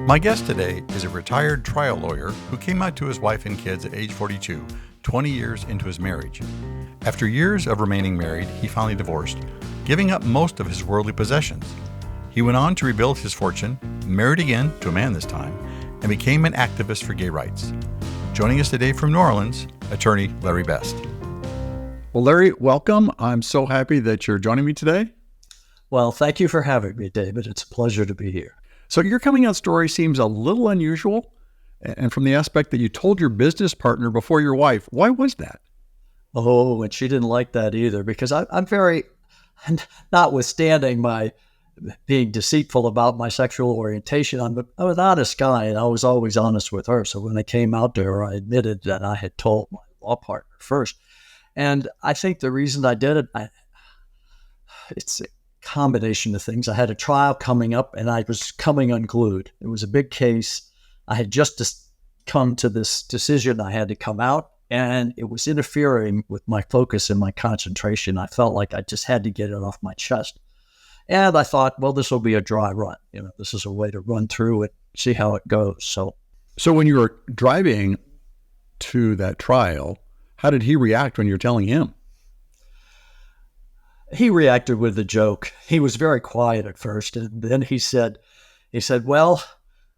My guest today is a retired trial lawyer who came out to his wife and kids at age 42, 20 years into his marriage. After years of remaining married, he finally divorced, giving up most of his worldly possessions. He went on to rebuild his fortune, married again to a man this time, and became an activist for gay rights. Joining us today from New Orleans, attorney Larry Best. Well, Larry, welcome. I'm so happy that you're joining me today. Well, thank you for having me, David. It's a pleasure to be here. So your coming out story seems a little unusual, and from the aspect that you told your business partner before your wife. Why was that? Oh, and she didn't like that either, because I'm very, notwithstanding my being deceitful about my sexual orientation, I'm an honest guy, and I was always honest with her. So when I came out to her, I admitted that I had told my law partner first. And I think the reason I did it, it's a combination of things. I had a trial coming up, and I was coming unglued. It was a big case. I had just come to this decision. I had to come out, and it was interfering with my focus and my concentration. I felt like I just had to get it off my chest. And I thought, well, this will be a dry run. This is a way to run through it, see how it goes. So when you were driving to that trial, how did he react when you were telling him? He reacted with a joke. He was very quiet at first, and then he said, well,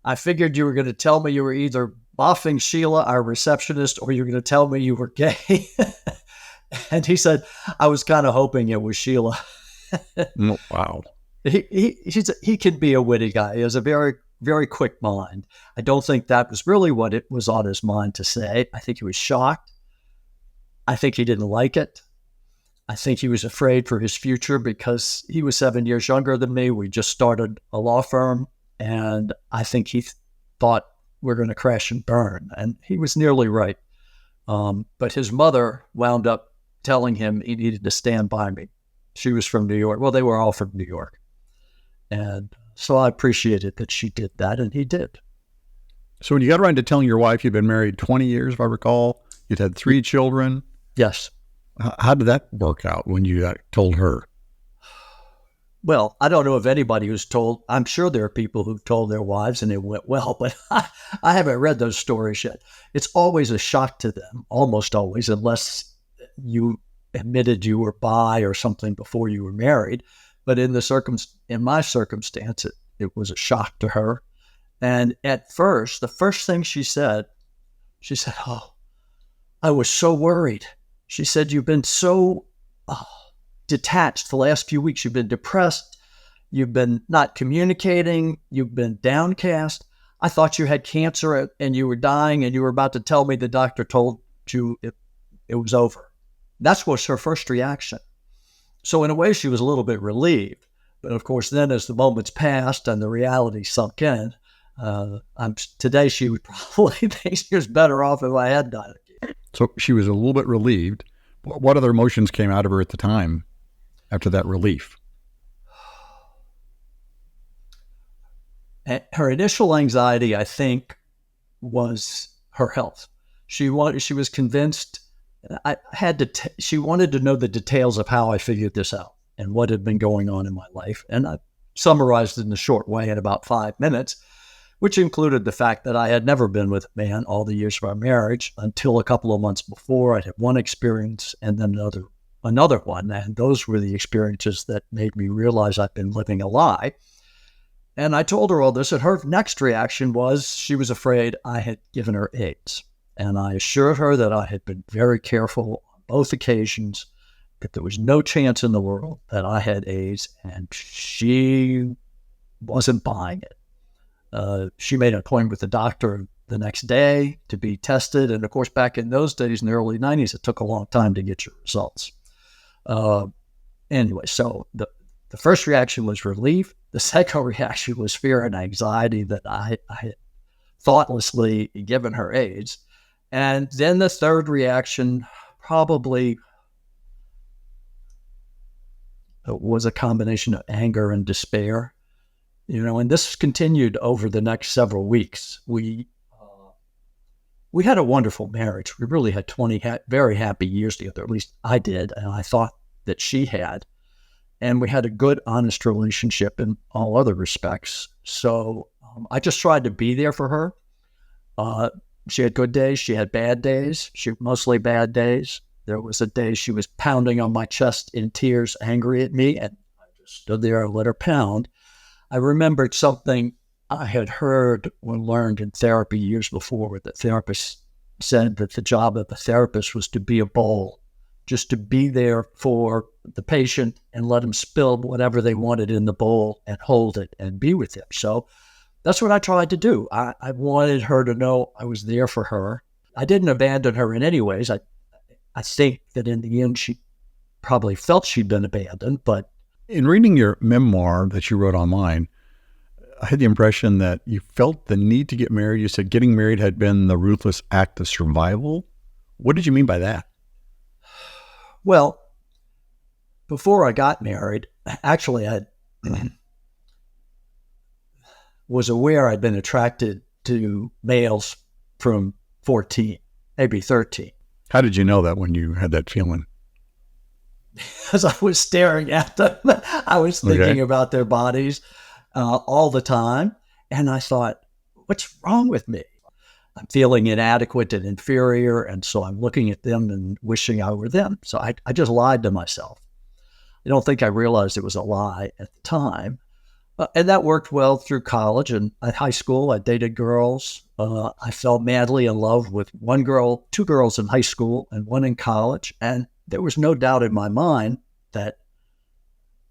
I figured you were going to tell me you were either boffing Sheila, our receptionist, or you were going to tell me you were gay. And he said, I was kind of hoping it was Sheila. Wow. He can be a witty guy. He has a very, very quick mind. I don't think that was really what it was on his mind to say. I think he was shocked. I think he didn't like it. I think he was afraid for his future because he was 7 years younger than me. We just started a law firm, and I think he thought we're going to crash and burn. And he was nearly right. But his mother wound up telling him he needed to stand by me. She was from New York. Well, they were all from New York. And so I appreciated that she did that, and he did. So when you got around to telling your wife you'd been married 20 years, if I recall, you'd had 3 children. Yes. How did that work out when you told her? Well, I don't know if anybody who's told. I'm sure there are people who've told their wives and it went well, but I haven't read those stories yet. It's always a shock to them, almost always, unless you admitted you were bi or something before you were married. But in my circumstance, it was a shock to her. And at first, the first thing she said, oh, I was so worried. She said, you've been so detached the last few weeks. You've been depressed. You've been not communicating. You've been downcast. I thought you had cancer and you were dying, and you were about to tell me the doctor told you it was over. That was her first reaction. So in a way, she was a little bit relieved. But of course, then as the moments passed and the reality sunk in, today she would probably think she was better off if I had done it. So she was a little bit relieved. What other emotions came out of her at the time after that relief? Her initial anxiety, I think, was her health. She was convinced. She wanted to know the details of how I figured this out and what had been going on in my life. And I summarized it in a short way in about 5 minutes, which included the fact that I had never been with a man all the years of our marriage until a couple of months before. I'd had one experience and then another one. And those were the experiences that made me realize I'd been living a lie. And I told her all this, and her next reaction was she was afraid I had given her AIDS. And I assured her that I had been very careful on both occasions, that there was no chance in the world that I had AIDS, and she wasn't buying it. She made an appointment with the doctor the next day to be tested. And of course, back in those days, in the early 90s, it took a long time to get your results. Anyway, so the first reaction was relief. The second reaction was fear and anxiety that I had thoughtlessly given her AIDS. And then the third reaction probably was a combination of anger and despair. And this continued over the next several weeks. We had a wonderful marriage. We really had 20 very happy years together. At least I did, and I thought that she had. And we had a good, honest relationship in all other respects. So I just tried to be there for her. She had good days. She had bad days. Mostly bad days. There was a day she was pounding on my chest in tears, angry at me, and I just stood there and let her pound. I remembered something I had heard or learned in therapy years before, where the therapist said that the job of the therapist was to be a bowl, just to be there for the patient and let them spill whatever they wanted in the bowl and hold it and be with them. So that's what I tried to do. I wanted her to know I was there for her. I didn't abandon her in any ways. I think that in the end, she probably felt she'd been abandoned, but in reading your memoir that you wrote online, I had the impression that you felt the need to get married. You said getting married had been the ruthless act of survival. What did you mean by that? Well, before I got married, actually, I was aware I'd been attracted to males from 14, maybe 13. How did you know that when you had that feeling? Because I was staring at them. I was thinking about their bodies all the time. And I thought, what's wrong with me? I'm feeling inadequate and inferior. And so I'm looking at them and wishing I were them. So I just lied to myself. I don't think I realized it was a lie at the time. And that worked well through college. And at high school, I dated girls. I fell madly in love with one girl, two girls in high school and one in college. And there was no doubt in my mind that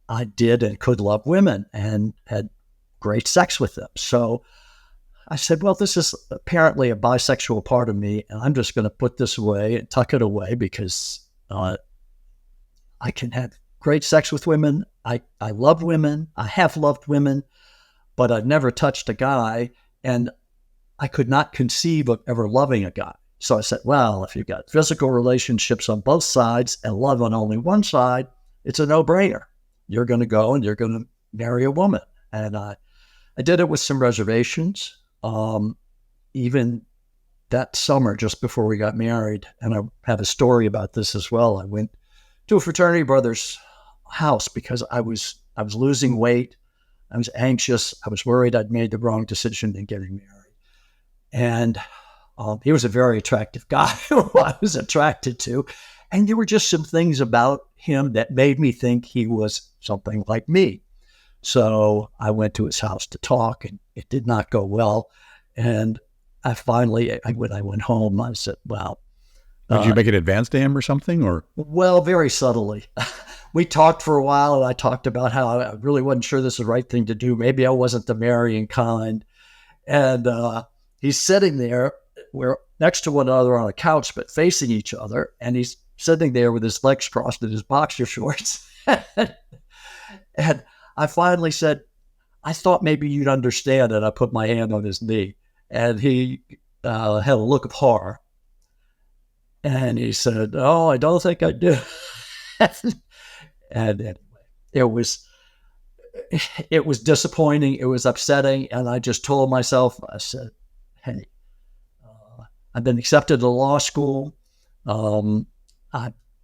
I did and could love women and had great sex with them. So I said, well, this is apparently a bisexual part of me, and I'm just going to put this away and tuck it away because I can have great sex with women. I love women. I have loved women, but I've never touched a guy, and I could not conceive of ever loving a guy. So I said, well, if you've got physical relationships on both sides and love on only one side, it's a no-brainer. You're going to go and you're going to marry a woman. And I did it with some reservations. Even that summer, just before we got married, and I have a story about this as well. I went to a fraternity brother's house because I was losing weight. I was anxious. I was worried I'd made the wrong decision in getting married. And he was a very attractive guy who I was attracted to. And there were just some things about him that made me think he was something like me. So I went to his house to talk, and it did not go well. And when I went home, I said, well. Did you make an advance to him or something? Or Well, very subtly. We talked for a while, and I talked about how I really wasn't sure this was the right thing to do. Maybe I wasn't the marrying kind. And he's sitting there. We're next to one another on a couch, but facing each other. And he's sitting there with his legs crossed in his boxer shorts. And I finally said, I thought maybe you'd understand. And I put my hand on his knee. And he had a look of horror. And he said, oh, I don't think I do. And anyway, it was disappointing. It was upsetting. And I just told myself, I said, hey, I've been accepted to law school. I'm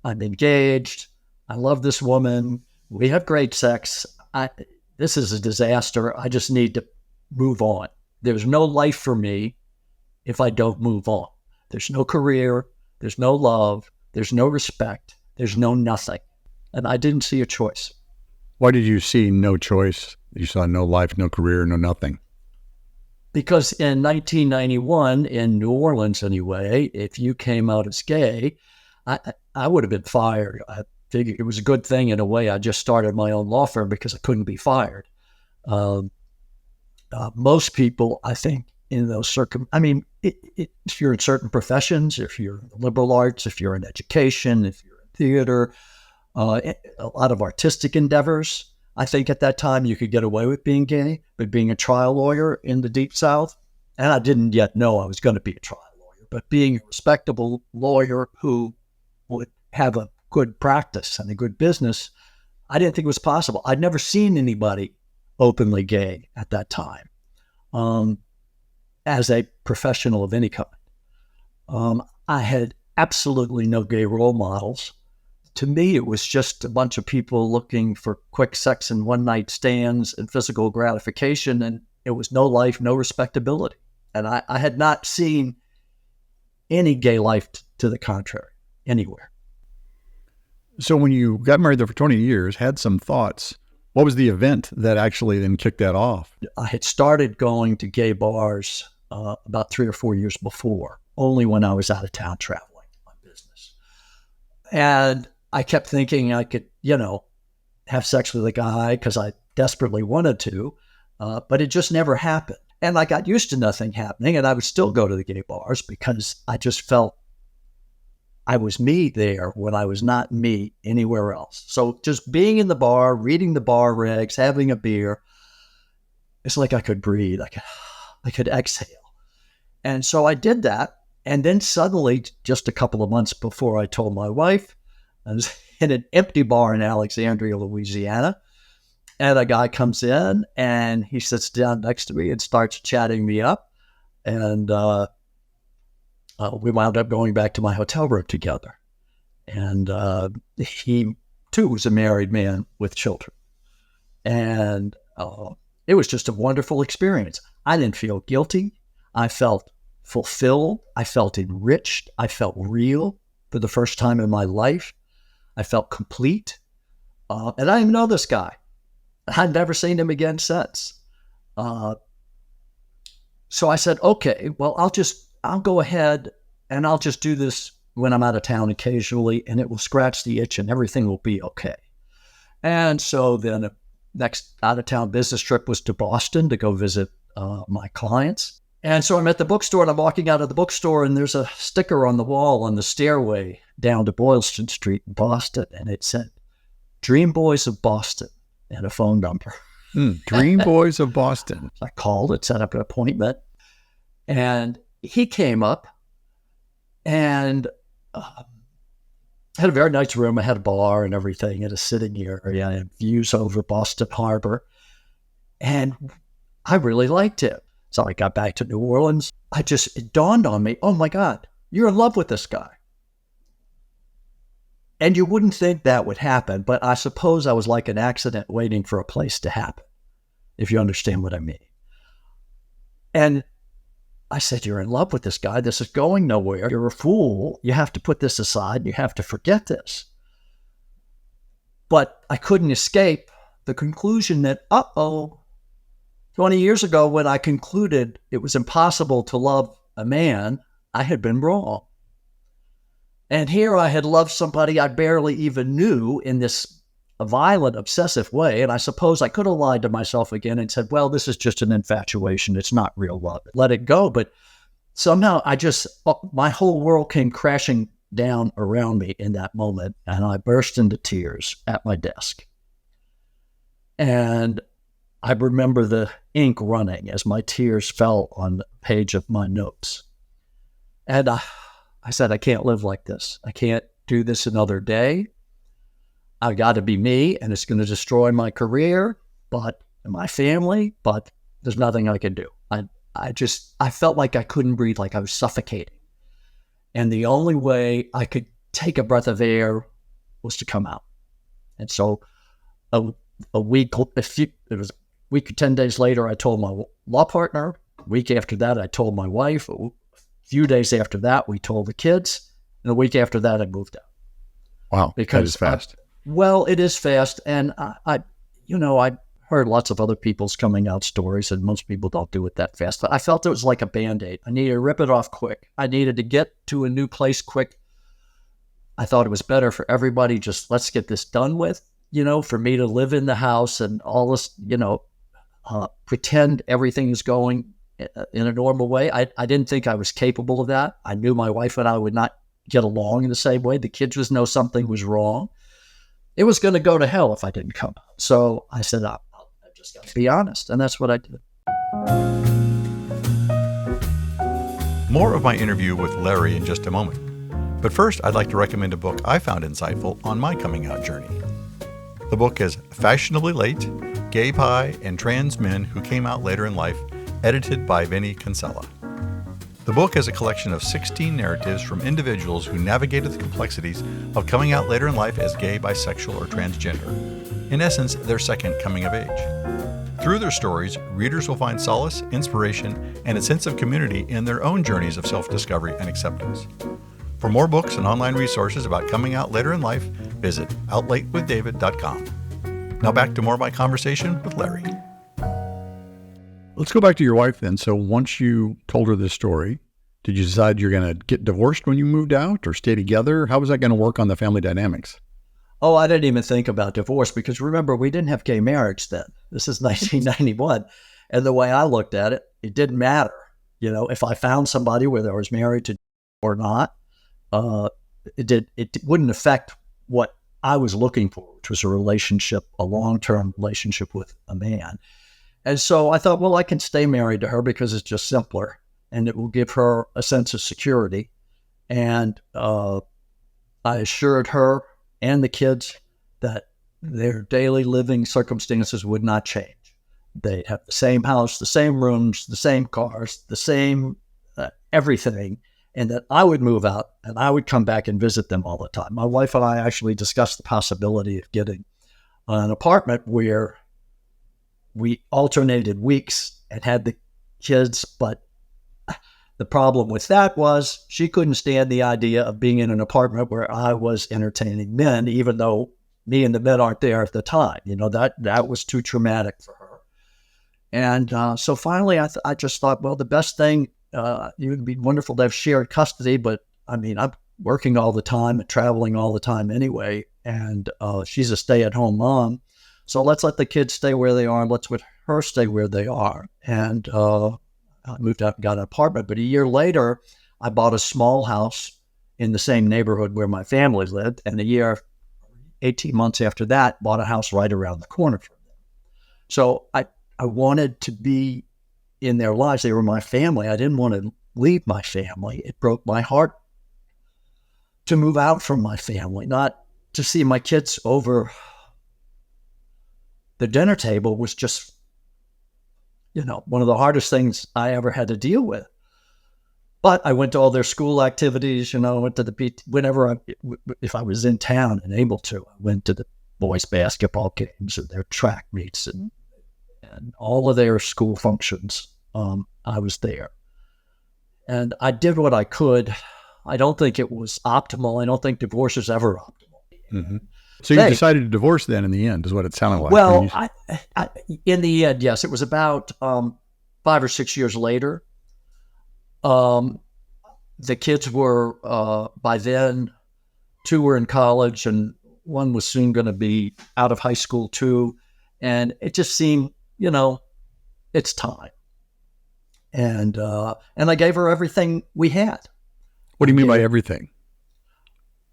engaged. I love this woman. We have great sex. This is a disaster. I just need to move on. There's no life for me if I don't move on. There's no career. There's no love. There's no respect. There's no nothing. And I didn't see a choice. Why did you see no choice? You saw no life, no career, no nothing. Because in 1991, in New Orleans anyway, if you came out as gay, I would have been fired. I figured it was a good thing in a way. I just started my own law firm because I couldn't be fired. Most people, I think, in those if you're in certain professions, if you're in the liberal arts, if you're in education, if you're in theater, a lot of artistic endeavors, I think at that time you could get away with being gay, but being a trial lawyer in the Deep South, and I didn't yet know I was going to be a trial lawyer, but being a respectable lawyer who would have a good practice and a good business, I didn't think it was possible. I'd never seen anybody openly gay at that time as a professional of any kind. I had absolutely no gay role models. To me, it was just a bunch of people looking for quick sex and one-night stands and physical gratification, and it was no life, no respectability. And I had not seen any gay life to the contrary anywhere. So when you got married there for 20 years, had some thoughts, what was the event that actually then kicked that off? I had started going to gay bars about 3 or 4 years before, only when I was out of town traveling on business. And I kept thinking I could, have sex with a guy because I desperately wanted to, but it just never happened. And I got used to nothing happening, and I would still go to the gay bars because I just felt I was me there when I was not me anywhere else. So just being in the bar, reading the bar regs, having a beer, it's like I could breathe. I could exhale. And so I did that. And then suddenly, just a couple of months before I told my wife, I was in an empty bar in Alexandria, Louisiana. And a guy comes in and he sits down next to me and starts chatting me up. And we wound up going back to my hotel room together. And he, too, was a married man with children. And it was just a wonderful experience. I didn't feel guilty. I felt fulfilled. I felt enriched. I felt real for the first time in my life. I felt complete. And I didn't know this guy. I'd never seen him again since. So I said, okay, well, I'll go ahead and I'll just do this when I'm out of town occasionally, and it will scratch the itch and everything will be okay. And so then the next out-of-town business trip was to Boston to go visit my clients. And so I'm at the bookstore, and I'm walking out of the bookstore, and there's a sticker on the wall on the stairway down to Boylston Street in Boston, and it said, Dream Boys of Boston, and a phone number. Dream Boys of Boston. I called and set up an appointment, and he came up and had a very nice room. I had a bar and everything, and a sitting area and views over Boston Harbor. And I really liked it. So I got back to New Orleans. It dawned on me, oh my God, you're in love with this guy. And you wouldn't think that would happen, but I suppose I was like an accident waiting for a place to happen, if you understand what I mean. And I said, you're in love with this guy. This is going nowhere. You're a fool. You have to put this aside. You have to forget this. But I couldn't escape the conclusion that, 20 years ago when I concluded it was impossible to love a man, I had been wrong. And here I had loved somebody I barely even knew in this violent, obsessive way. And I suppose I could have lied to myself again and said, well, this is just an infatuation. It's not real love. Let it go. But somehow my whole world came crashing down around me in that moment. And I burst into tears at my desk. And I remember the ink running as my tears fell on the page of my notes. And I said, I can't live like this. I can't do this another day. I've got to be me, and it's going to destroy my career, and my family, but there's nothing I can do. I felt like I couldn't breathe, like I was suffocating. And the only way I could take a breath of air was to come out. And so it was a week or 10 days later, I told my law partner. A week after that, I told my wife. A few days after that, we told the kids. And a week after that, I moved out. Wow, that is fast. Well, it is fast. And I heard lots of other people's coming out stories, and most people don't do it that fast. But I felt it was like a Band-Aid. I needed to rip it off quick. I needed to get to a new place quick. I thought it was better for everybody. Just let's get this done with, for me to live in the house and all this, pretend everything's going in a normal way. I didn't think I was capable of that. I knew my wife and I would not get along in the same way. The kids would know something was wrong. It was going to go to hell if I didn't come out. So I said, I just got to be honest. And that's what I did. More of my interview with Larry in just a moment. But first, I'd like to recommend a book I found insightful on my coming out journey. The book is Fashionably Late, Gay Pie and Trans Men Who Came Out Later in Life, edited by Vinnie Kinsella. The book is a collection of 16 narratives from individuals who navigated the complexities of coming out later in life as gay, bisexual, or transgender. In essence, their second coming of age. Through their stories, readers will find solace, inspiration, and a sense of community in their own journeys of self-discovery and acceptance. For more books and online resources about coming out later in life, visit outlatewithdavid.com. Now back to more of my conversation with Larry. Let's go back to your wife then. So once you told her this story, did you decide you're going to get divorced when you moved out or stay together? How was that going to work on the family dynamics? Oh, I didn't even think about divorce because remember, we didn't have gay marriage then. This is 1991. And the way I looked at it, it didn't matter. You know, if I found somebody whether I was married to or not, it wouldn't affect what I was looking for, which was a relationship, a long-term relationship with a man. And so I thought, well, I can stay married to her because it's just simpler and it will give her a sense of security. And I assured her and the kids that their daily living circumstances would not change. They'd have the same house, the same rooms, the same cars, the same everything, and that I would move out and I would come back and visit them all the time. My wife and I actually discussed the possibility of getting an apartment where we alternated weeks and had the kids, but the problem with that was she couldn't stand the idea of being in an apartment where I was entertaining men, even though me and the men aren't there at the time. You know, that was too traumatic for her. And so finally, I just thought, well, the best thing, it would be wonderful to have shared custody, but I mean, I'm working all the time and traveling all the time anyway, and she's a stay-at-home mom. So let's let the kids stay where they are, and let's let her stay where they are. And I moved out and got an apartment. But a year later, I bought a small house in the same neighborhood where my family lived. And 18 months after that, bought a house right around the corner from them. So I wanted to be in their lives. They were my family. I didn't want to leave my family. It broke my heart to move out from my family, not to see my kids over the dinner table was just, you know, one of the hardest things I ever had to deal with. But I went to all their school activities, you know, went to the if I was in town and able to, I went to the boys' basketball games and their track meets and all of their school functions. I was there. And I did what I could. I don't think it was optimal. I don't think divorce is ever optimal. Mm-hmm. So you decided to divorce then in the end, is what it sounded like. Well, in the end, yes. It was about 5 or 6 years later. The kids were, by then, 2 were in college and 1 was soon going to be out of high school too. And it just seemed, you know, it's time. And I gave her everything we had. What do you mean by everything?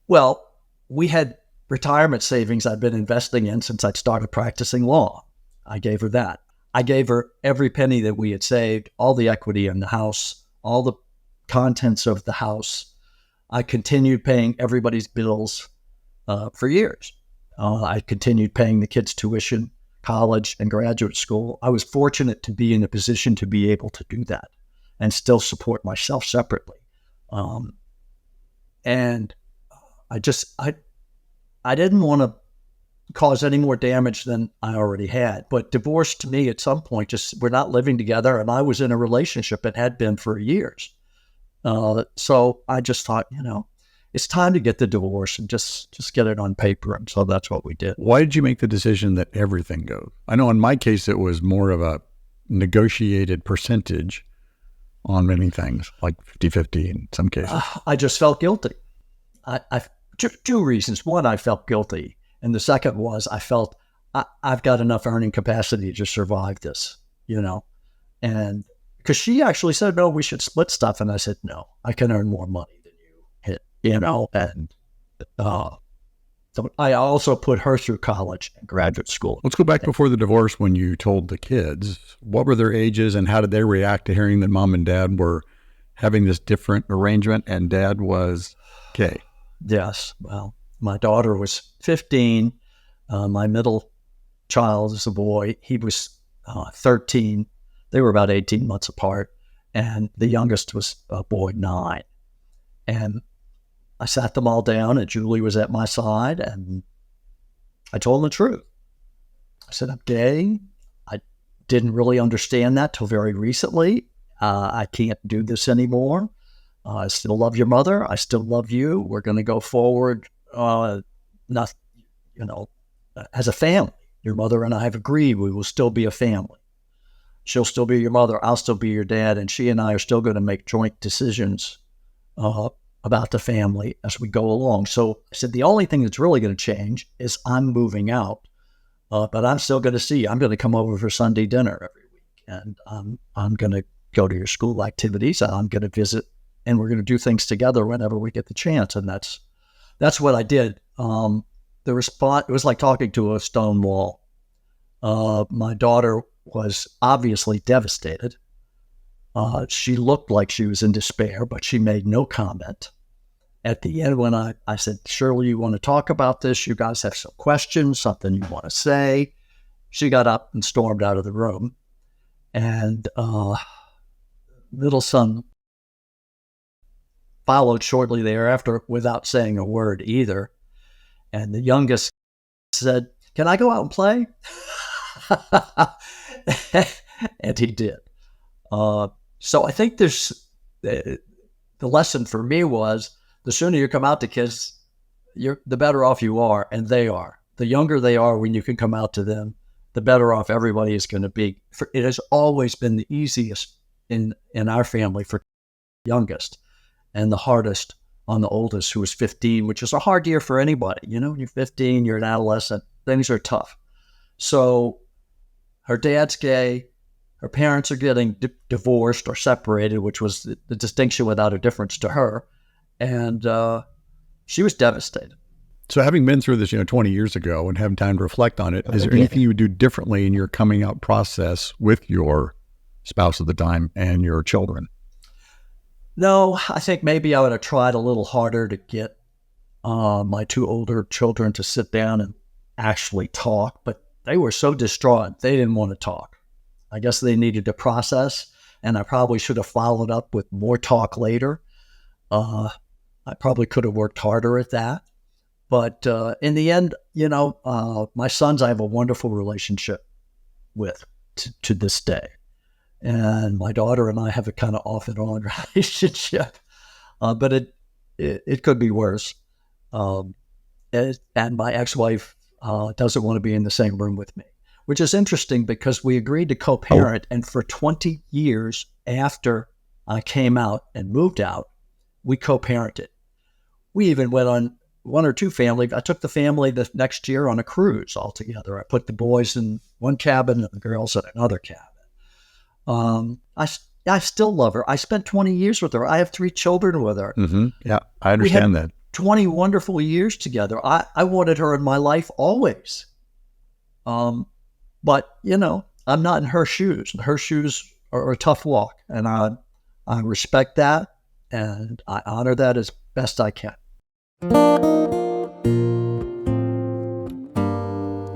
Well, we had retirement savings I'd been investing in since I'd started practicing law. I gave her that. I gave her every penny that we had saved, all the equity in the house, all the contents of the house. I continued paying everybody's bills for years. I continued paying the kids' tuition, college, and graduate school. I was fortunate to be in a position to be able to do that and still support myself separately. And I didn't want to cause any more damage than I already had. But divorce to me at some point, we're not living together, and I was in a relationship and had been for years. So I just thought, you know, it's time to get the divorce and just get it on paper. And so that's what we did. Why did you make the decision that everything goes? I know in my case, it was more of a negotiated percentage on many things, like 50-50 in some cases. I just felt guilty. Two reasons. One, I felt guilty. And the second was I felt I've got enough earning capacity to survive this, you know. And because she actually said, no, we should split stuff. And I said, no, I can earn more money than you, you know. And so I also put her through college and graduate school. Let's go back before the divorce when you told the kids. What were their ages and how did they react to hearing that mom and dad were having this different arrangement and dad was gay? Yes. Well, my daughter was 15. My middle child is a boy. He was 13. They were about 18 months apart. And the youngest was a boy, 9. And I sat them all down and Julie was at my side and I told them the truth. I said, I'm gay. didn't really understand that till very recently. I can't do this anymore. I still love your mother. I still love you. We're going to go forward, not, as a family. Your mother and I have agreed we will still be a family. She'll still be your mother. I'll still be your dad. And she and I are still going to make joint decisions about the family as we go along. So I said, the only thing that's really going to change is I'm moving out. But I'm still going to see you. I'm going to come over for Sunday dinner every week. And I'm going to go to your school activities. And I'm going to visit. And we're going to do things together whenever we get the chance. And that's what I did. The response, it was like talking to a stone wall. My daughter was obviously devastated. She looked like she was in despair, but she made no comment. At the end, when I said, Shirley, you want to talk about this? You guys have some questions, something you want to say? She got up and stormed out of the room. And little son followed shortly thereafter without saying a word either. And the youngest said, can I go out and play? And he did. So I think there's the lesson for me was the sooner you come out to kids, the better off you are, and they are. The younger they are when you can come out to them, the better off everybody is going to be. It has always been the easiest in our family for the youngest and the hardest on the oldest, who was 15, which is a hard year for anybody. You're 15, you're an adolescent, things are tough. So her dad's gay, her parents are getting divorced or separated, which was the distinction without a difference to her. And she was devastated. So having been through this, 20 years ago and having time to reflect on it, is there anything you would do differently in your coming out process with your spouse at the time and your children? No, I think maybe I would have tried a little harder to get my two older children to sit down and actually talk, but they were so distraught, they didn't want to talk. I guess they needed to process, and I probably should have followed up with more talk later. I probably could have worked harder at that. But in the end, my sons I have a wonderful relationship with to this day. And my daughter and I have a kind of off and on relationship. But it could be worse. And my ex-wife doesn't want to be in the same room with me, which is interesting because we agreed to co-parent. And for 20 years after I came out and moved out, we co-parented. We even went on one or two family. I took the family the next year on a cruise all together. I put the boys in one cabin and the girls in another cabin. I still love her. I spent 20 years with her. I have 3 children with her. Mm-hmm. Yeah, I understand that. 20 wonderful years together. I wanted her in my life always. But, I'm not in her shoes. Her shoes are a tough walk, and I respect that, and I honor that as best I can.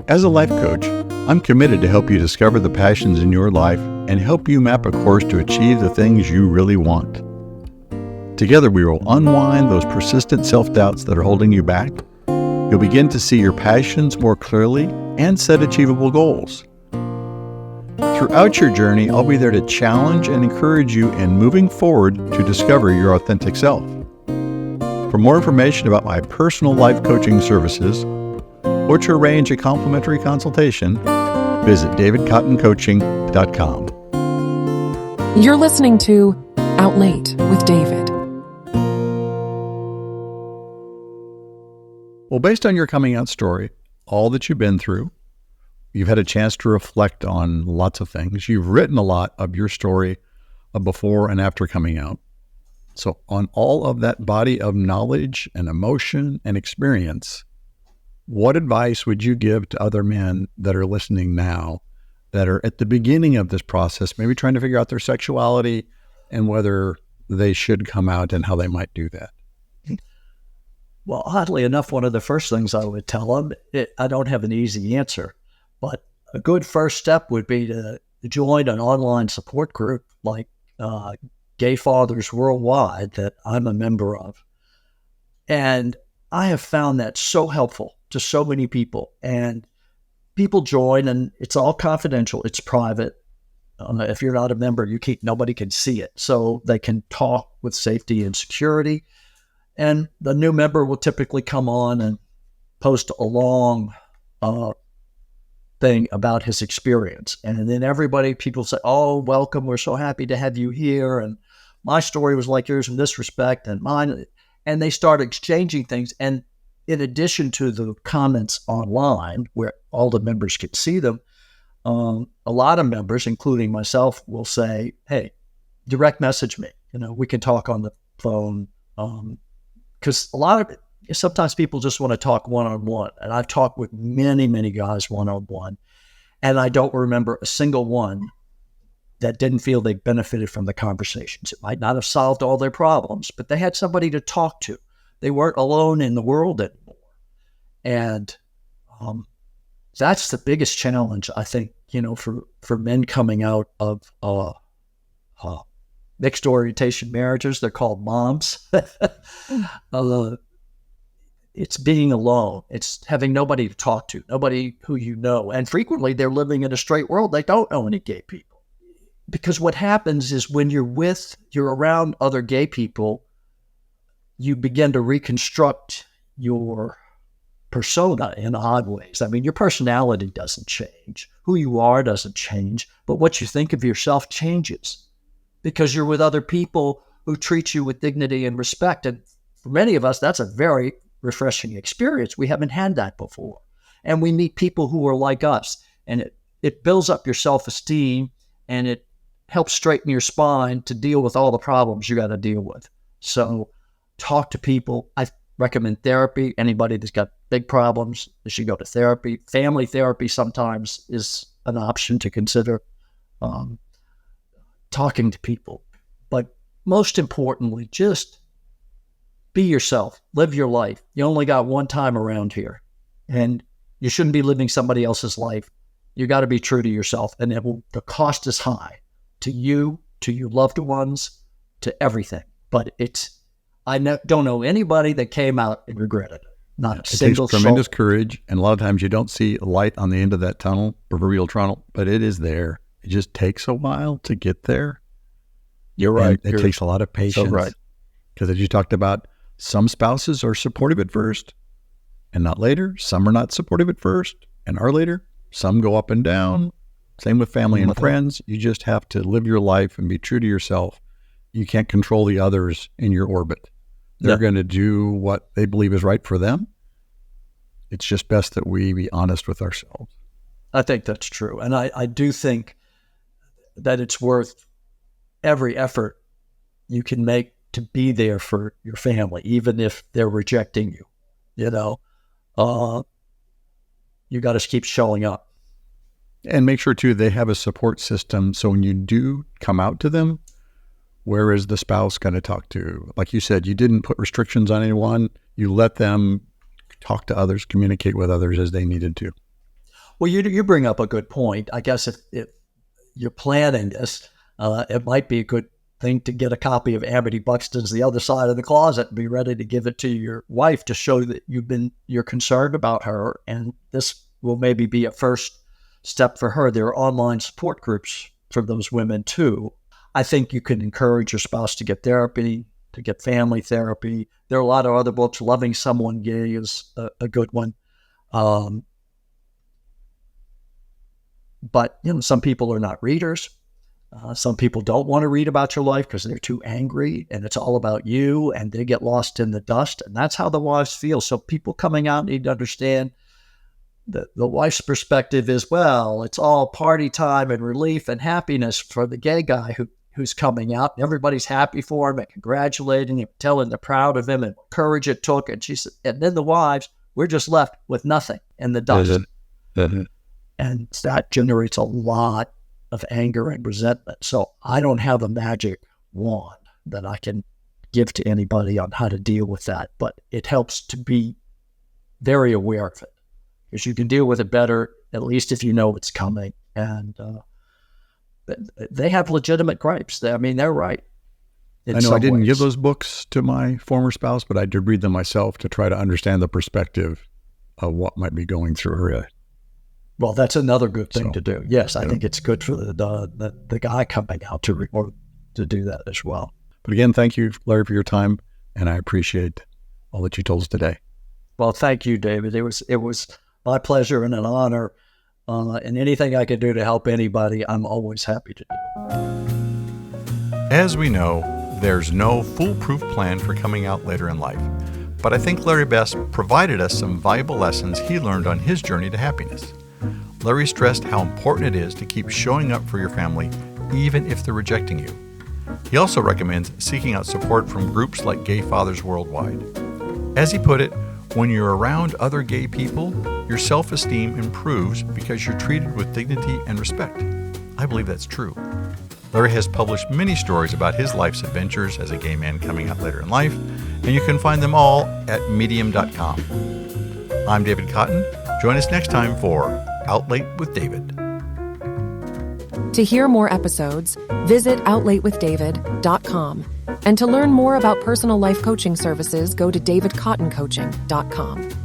As a life coach, I'm committed to help you discover the passions in your life and help you map a course to achieve the things you really want. Together, we will unwind those persistent self-doubts that are holding you back. You'll begin to see your passions more clearly and set achievable goals. Throughout your journey, I'll be there to challenge and encourage you in moving forward to discover your authentic self. For more information about my personal life coaching services, or to arrange a complimentary consultation, visit davidcottoncoaching.com. You're listening to Out Late with David. Well, based on your coming out story, all that you've been through, you've had a chance to reflect on lots of things. You've written a lot of your story of before and after coming out. So on all of that body of knowledge and emotion and experience, what advice would you give to other men that are listening now that are at the beginning of this process, maybe trying to figure out their sexuality and whether they should come out and how they might do that? Well, oddly enough, one of the first things I would tell them, I don't have an easy answer, but a good first step would be to join an online support group like Gay Fathers Worldwide that I'm a member of. And I have found that so helpful to so many people. And people join, and it's all confidential. It's private. If you're not a member, nobody can see it. So they can talk with safety and security. And the new member will typically come on and post a long thing about his experience. And then people say, oh, welcome. We're so happy to have you here. And my story was like yours in this respect and mine. And they start exchanging things. And in addition to the comments online where all the members can see them, a lot of members, including myself, will say, hey, direct message me. We can talk on the phone. Because sometimes people just want to talk one-on-one. And I've talked with many, many guys one-on-one. And I don't remember a single one that didn't feel they benefited from the conversations. It might not have solved all their problems, but they had somebody to talk to. They weren't alone in the world anymore. And that's the biggest challenge, I think, for men coming out of mixed orientation marriages. They're called moms. It's being alone. It's having nobody to talk to, nobody who you know. And frequently they're living in a straight world. They don't know any gay people. Because what happens is when you're around other gay people, you begin to reconstruct your persona in odd ways. I mean, your personality doesn't change. Who you are doesn't change. But what you think of yourself changes because you're with other people who treat you with dignity and respect. And for many of us, that's a very refreshing experience. We haven't had that before. And we meet people who are like us. And it builds up your self-esteem and it helps straighten your spine to deal with all the problems you got to deal with. So talk to people. I recommend therapy. Anybody that's got big problems, they should go to therapy. Family therapy sometimes is an option to consider. Talking to people. But most importantly, just be yourself. Live your life. You only got one time around here. And you shouldn't be living somebody else's life. You got to be true to yourself. And the cost is high to you, to your loved ones, to everything. But I don't know anybody that came out and regretted it. Not a single soul. It takes tremendous courage. And a lot of times you don't see a light on the end of that tunnel, proverbial tunnel, but it is there. It just takes a while to get there. You're right. It takes a lot of patience. So right. Because as you talked about, some spouses are supportive at first and not later. Some are not supportive at first and are later. Some go up and down. Same with family and friends. You just have to live your life and be true to yourself. You can't control the others in your orbit. They're going to do what they believe is right for them. It's just best that we be honest with ourselves. I think that's true. And I do think that it's worth every effort you can make to be there for your family, even if they're rejecting you. You got to keep showing up. And make sure, too, they have a support system. So when you do come out to them, where is the spouse going to talk to? Like you said, you didn't put restrictions on anyone. You let them talk to others, communicate with others as they needed to. Well, you bring up a good point. I guess if you're planning this, it might be a good thing to get a copy of Amity Buxton's The Other Side of the Closet and be ready to give it to your wife to show that you're concerned about her. And this will maybe be a first step for her. There are online support groups for those women too. I think you can encourage your spouse to get therapy, to get family therapy. There are a lot of other books. Loving Someone Gay is a good one. But some people are not readers. Some people don't want to read about your life because they're too angry and it's all about you and they get lost in the dust. And that's how the wives feel. So people coming out need to understand that the wife's perspective is, well, it's all party time and relief and happiness for the gay guy who's coming out. Everybody's happy for him and congratulating him, telling they're proud of him and what courage it took. And she said, and then the wives, we're just left with nothing in the dust. And that generates a lot of anger and resentment. So I don't have a magic wand that I can give to anybody on how to deal with that, but it helps to be very aware of it because you can deal with it better, at least if you know it's coming. And they have legitimate gripes. They're right. I know I didn't give those books to my former spouse, but I did read them myself to try to understand the perspective of what might be going through her head. Well, that's another good thing to do. Yes, I yeah. think it's good for the guy coming out to do that as well. But again, thank you, Larry, for your time, and I appreciate all that you told us today. Well, thank you, David. It was my pleasure and an honor. And anything I can do to help anybody, I'm always happy to do. As we know, there's no foolproof plan for coming out later in life. But I think Larry Best provided us some valuable lessons he learned on his journey to happiness. Larry stressed how important it is to keep showing up for your family, even if they're rejecting you. He also recommends seeking out support from groups like Gay Fathers Worldwide. As he put it, when you're around other gay people, your self-esteem improves because you're treated with dignity and respect. I believe that's true. Larry has published many stories about his life's adventures as a gay man coming out later in life, and you can find them all at medium.com. I'm David Cotton. Join us next time for Out Late with David. To hear more episodes, visit outlatewithdavid.com. And to learn more about personal life coaching services, go to davidcottoncoaching.com.